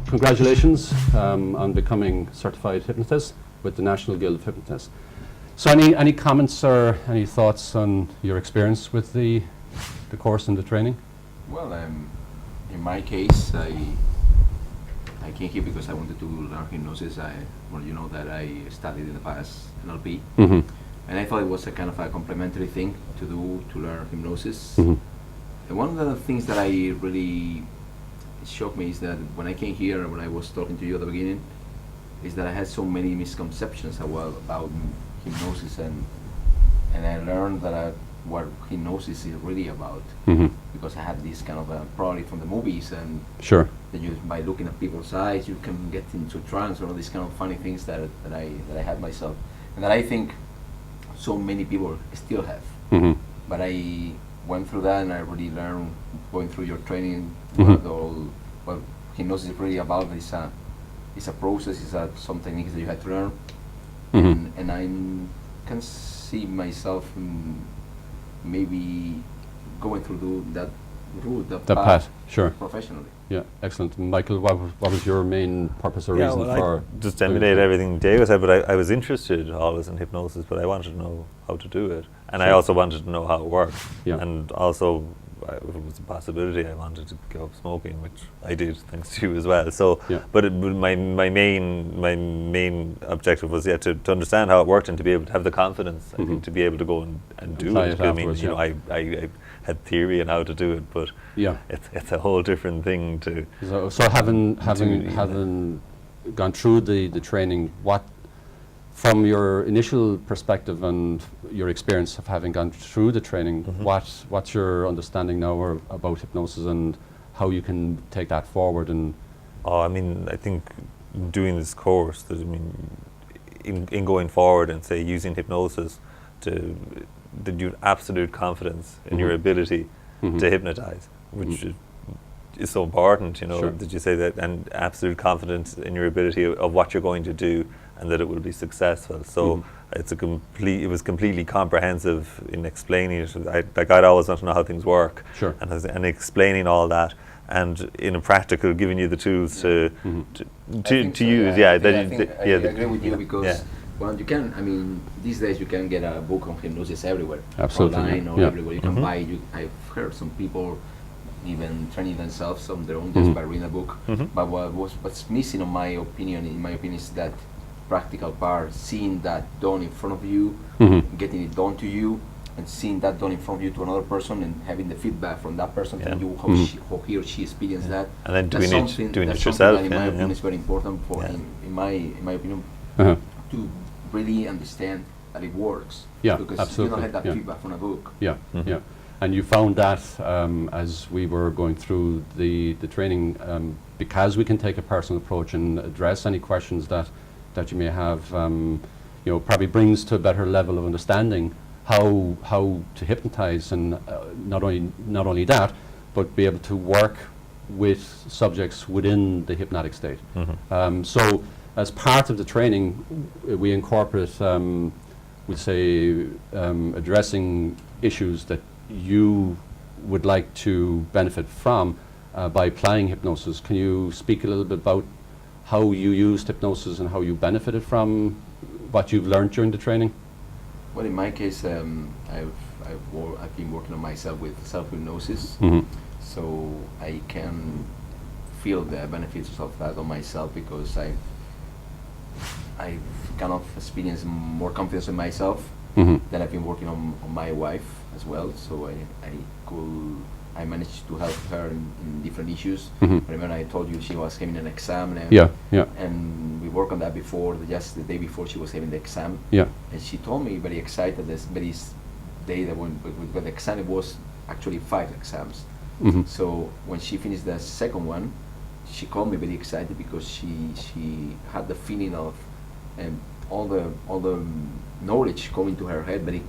congratulations on becoming certified hypnotist with the National Guild of Hypnotists. So any comments or any thoughts on your experience with the course and the training? Well, in my case, I came here because I wanted to learn hypnosis. Well, you know that I studied in the past NLP, Mm-hmm. and I thought it was a kind of a complementary thing to do to learn hypnosis. Mm-hmm. And one of the things that I really shocked me is that when I came here, when I was talking to you at the beginning, is that I had so many misconceptions about hypnosis, and I learned that what hypnosis is really about, Mm-hmm. because I had this kind of probably from the movies, and Sure. that you, by looking at people's eyes, you can get into trance, or all these kind of funny things that I had myself, and that I think so many people still have. Mm-hmm. But I went through that, and I really learned going through your training Mhm. what hypnosis is really about. It's a process, some techniques that you had to learn, Mhm. and I can see myself maybe going through that route, The path, sure. professionally. Yeah, excellent. Michael, what was your main purpose or reason for? I just emulate everything David said, but I was interested always in hypnosis, but I wanted to know how to do it, and I Sure. also wanted to know how it worked, Yeah. and also if it was a possibility, I wanted to give up smoking, which I did thanks to you as well. So, Yeah. but my main objective was to understand how it worked and to be able to have the confidence, I think, to be able to go and do Apply it. it I mean, afterwards, you know, I had theory on how to do it, but Yeah. it's a whole different thing to. So having gone through the training, what, from your initial perspective and your experience of having gone through the training, what's your understanding now about hypnosis and how you can take that forward? And Oh, I mean, I think doing this course, that, I mean, in going forward and say using hypnosis that you have absolute confidence in your ability to hypnotize, which is so important, you know. Sure. That you say that, and absolute confidence in your ability of what you're going to do, and that it will be successful. So it was completely comprehensive in explaining it. I'd always want to know how things work, Sure. and explaining all that, and in a practical, giving you the tools to use. I agree with you, because well, you can. I mean, these days you can get a book on hypnosis everywhere, Absolutely, online yeah. or Yeah. everywhere. You can buy. I've heard some people even training themselves on their own just by reading a book. But what's missing, in my opinion, is that practical part, seeing that done in front of you, getting it done to you, and seeing that done in front of you to another person, and having the feedback from that person to you, how he or she experienced that. And then That's doing something it yourself. that in my opinion is very important for, in my opinion, to really understand that it works. Yeah, because absolutely, you don't have that yeah. feedback from a book. Yeah, yeah. And you found that as we were going through the training, because we can take a personal approach and address any questions that you may have, you know, probably brings to a better level of understanding how to hypnotize, and not only that, but be able to work with subjects within the hypnotic state. So as part of the training, we incorporate, we'd say, addressing issues that you would like to benefit from by applying hypnosis. Can you speak a little bit about how you used hypnosis and how you benefited from what you've learned during the training? Well, in my case, I've been working on myself with self-hypnosis, so I can feel the benefits of that on myself, because I've kind of experienced more confidence in myself. That I've been working on my wife as well, so I managed to help her in different issues. Remember, I told you she was having an exam, and we worked on that before, just the day before she was having the exam. And she told me very excited this very day that when the exam, it was actually 5 exams. So when she finished the second one, she called me very excited, because she had the feeling of all the knowledge coming to her head very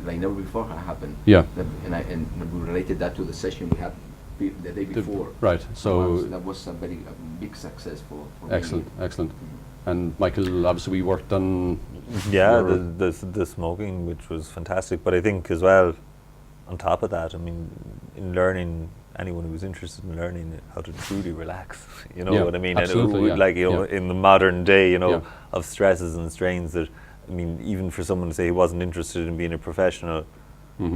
like never before had happened. And we related that to the session we had the day before. Right. So that was a big success for excellent, me. excellent. And Michael, obviously we worked on the smoking, which was fantastic. But I think as well, on top of that, I mean, in learning anyone who's interested in learning how to truly relax, you know Yeah, what I mean? absolutely, And yeah, like, you know, yeah. in the modern day, you know, Yeah. of stresses and strains that, I mean, even for someone to say he wasn't interested in being a professional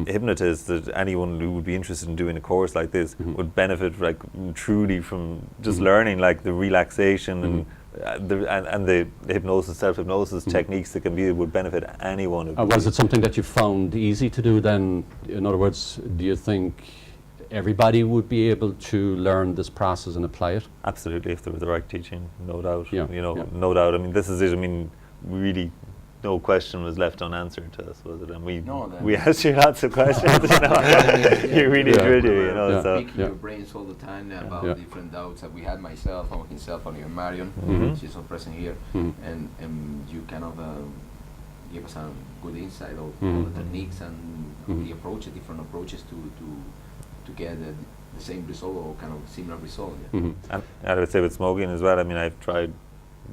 hypnotist, that anyone who would be interested in doing a course like this would benefit like truly from just learning like the relaxation and the hypnosis, self-hypnosis techniques that can be, would benefit anyone. Was it something that you found easy to do then? In other words, do you think everybody would be able to learn this process and apply it? Absolutely, if there was the right teaching, no doubt. Yeah, You know, yeah. no doubt. I mean, this is it. I mean, really, no question was left unanswered to us, was it? And we asked you lots of questions. You know, you really did, you know. Yeah. So Picking your brains all the time about Yeah. different doubts that we had myself, on himself, on your Marion, she's not present here, and you kind of give us a good insight of all the techniques and the approaches, different approaches to get the same result or kind of similar result. Yeah. and I would say with smoking as well. I mean, I've tried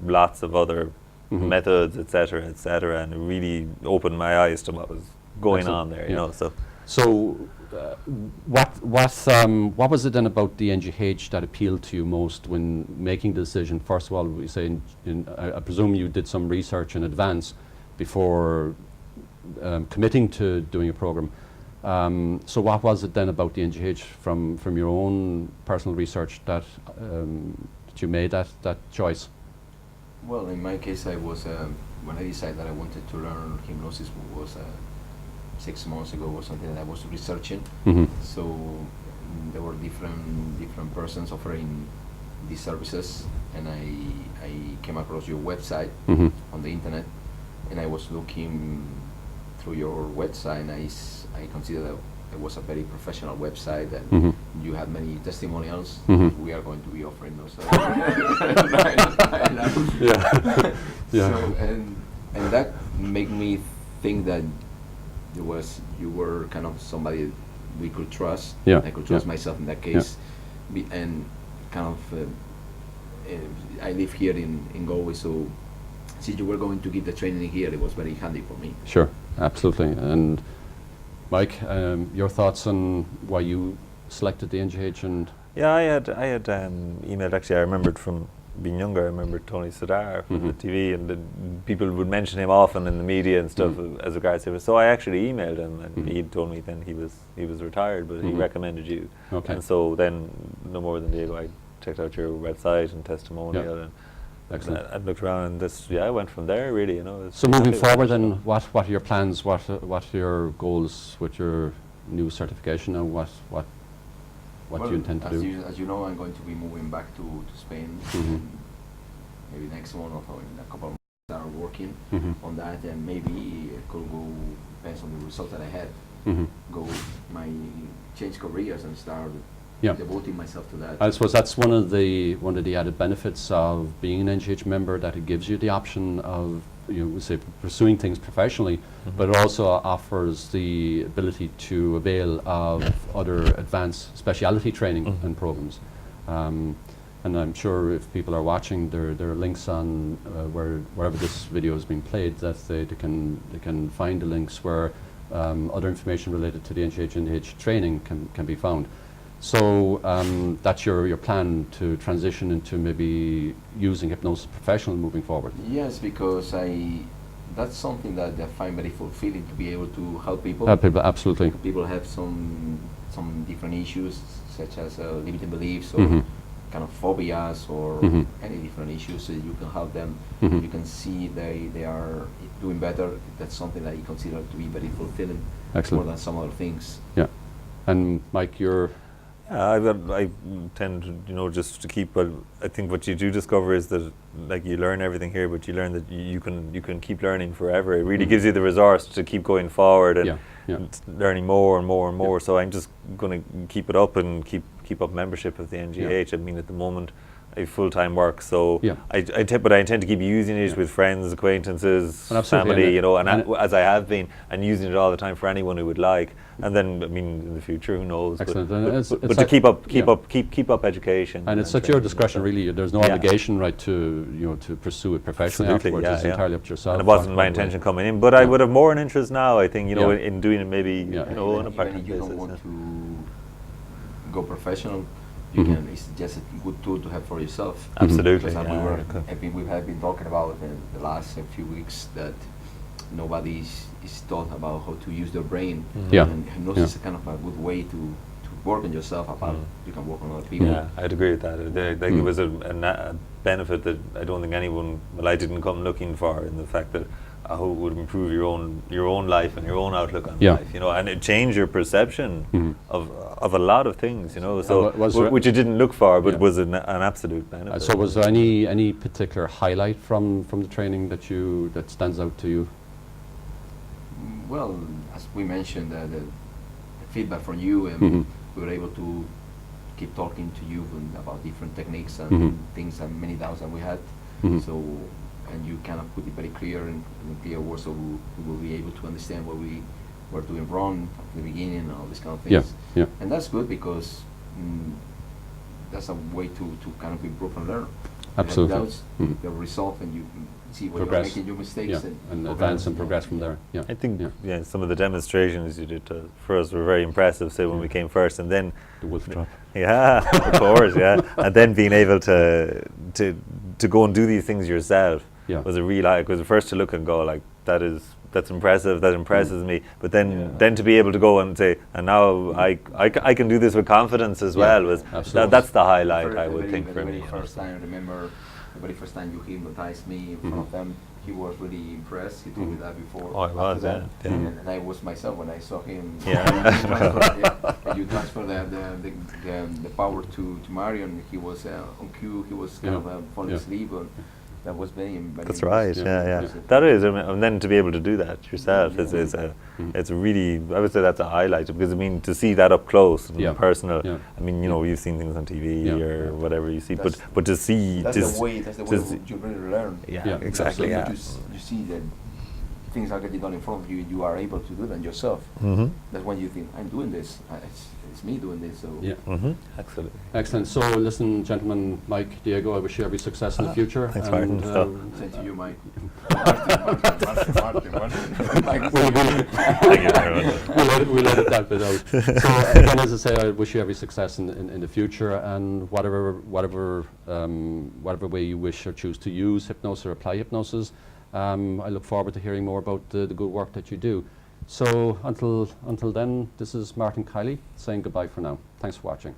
lots of other methods, etc., and it really opened my eyes to what was going on there. You know, So, what was it then about the NGH that appealed to you most when making the decision? First of all, we say, I presume you did some research in advance before committing to doing a program. So, what was it then about the NGH from your own personal research that you made that choice? Well, in my case, I was when I decided that I wanted to learn hypnosis was 6 months ago or something that I was researching. So there were different persons offering these services, and I came across your website on the internet, and I was looking through your website, and I considered that it was a very professional website, and you had many testimonials. We are going to be offering those. Yeah. So, and that made me think that you were kind of somebody we could trust. Yeah. I could trust myself in that case, and kind of I live here in Galway, so since you were going to give the training here, it was very handy for me. Sure, absolutely. And Mike, your thoughts on why you selected the NGH? And yeah, I had emailed, actually. I remembered from being younger. I remember Tony Sadar from the TV, and people would mention him often in the media and stuff as regards to it. So I actually emailed him, and he told me then he was retired, but he recommended you. Okay. And so then, no more than a day ago, I checked out your website and testimonial, and excellent. I looked around, and I went from there. Really, you know. So moving forward, then, what are your plans? What are your goals with your new certification, and what do you intend to do? As you know, I'm going to be moving back to Spain maybe next month or in a couple of months. Start working on that, and maybe it could go, depends on the result that I had, change careers and start devoting myself to that. I suppose that's one of the added benefits of being an NGH member, that it gives you the option of, say, pursuing things professionally, but it also offers the ability to avail of other advanced speciality training and programs. And I'm sure if people are watching, there are links on wherever this video is being played, that they can find the links where other information related to the NGH training can be found. So that's your plan to transition into maybe using hypnosis professional moving forward? Yes, because that's something that I find very fulfilling, to be able to help people. Help people, absolutely. People have some different issues, such as limiting beliefs or kind of phobias or any different issues. So you can help them. You can see they are doing better. That's something that I consider to be very fulfilling. Excellent. More than some other things. Yeah. And Mike, you're... I tend to, just to keep. But I think what you do discover is that, like, you learn everything here, but you learn that you can keep learning forever. It really gives you the resource to keep going forward and learning more and more and more. So I'm just going to keep it up and keep up membership of the NGH. I mean, at the moment, I have full-time work, so but I intend to keep using it with friends, acquaintances, family, and as I have been, and using it all the time for anyone who would like. And then, I mean, in the future, who knows? Excellent. But to keep up education. And it's at your discretion, really. There's no obligation, right, to pursue it professionally afterwards. It's entirely up to yourself. And it wasn't my intention coming in, but I would have more an interest now, I think, in doing it maybe, in a practice basis. Even if you don't want to go professional, you can. It's just a good tool to have for yourself. Absolutely. Because Yeah. we have been talking about in the last few weeks that nobody is taught about how to use their brain. Yeah. And hypnosis is kind of a good way to work on yourself. About you can work on other people. Yeah, I'd agree with that. It was a benefit that I don't think anyone, well, I didn't come looking for, in the fact that how it would improve your own life and your own outlook on life, you know, and it changed your perception of a lot of things, you know. So which you didn't look for, but was an absolute benefit. So was there any particular highlight from the training that stands out to you? Well, as we mentioned, the feedback from you, and we were able to keep talking to you about different techniques and things and many doubts that we had. So, and you kind of put it very clear in clear words, so we will be able to understand what we were doing wrong at the beginning and all these kind of things. Yeah. And that's good because that's a way to kind of improve and learn. Absolutely. Doubts, they'll resolve, and you see where you're making your mistakes and advance and progress from there. Yeah. I think some of the demonstrations you did for us were very impressive. Say when we came first, and then The wolf trap. yeah, of course, yeah, and then being able to go and do these things yourself was a real was the first to look and go like that's impressive, that impresses me. But then to be able to go and say, and now I can do this with confidence as well. Was that's the highlight I would think for me. The very first time you hypnotized me in front of them, he was really impressed. He told me that before. Oh, I was, yeah. And I was myself when I saw him. And you transfer the power to Marion. He was on cue. He was kind of falling asleep. That was very That's right. Yeah. That is, and then to be able to do that yourself is it's a really, I would say that's a highlight, because I mean to see that up close and personal. I mean, you know, you've seen things on TV or whatever you see, but to see that's the way you really learn. Yeah, exactly. So you see that things are getting done in front of you, and you are able to do them yourself. That's when you think, I'm doing this. It's me doing this. So Absolutely. Excellent. So listen, gentlemen, Mike, Diego, I wish you every success in the future. Thanks, Martin. Same to you, Mike. Thank you very much. We'll edit that bit out. So again, as I say, I wish you every success in the future, and whatever way you wish or choose to use hypnosis or apply hypnosis. I look forward to hearing more about the good work that you do. So until then, this is Martin Kiely saying goodbye for now. Thanks for watching.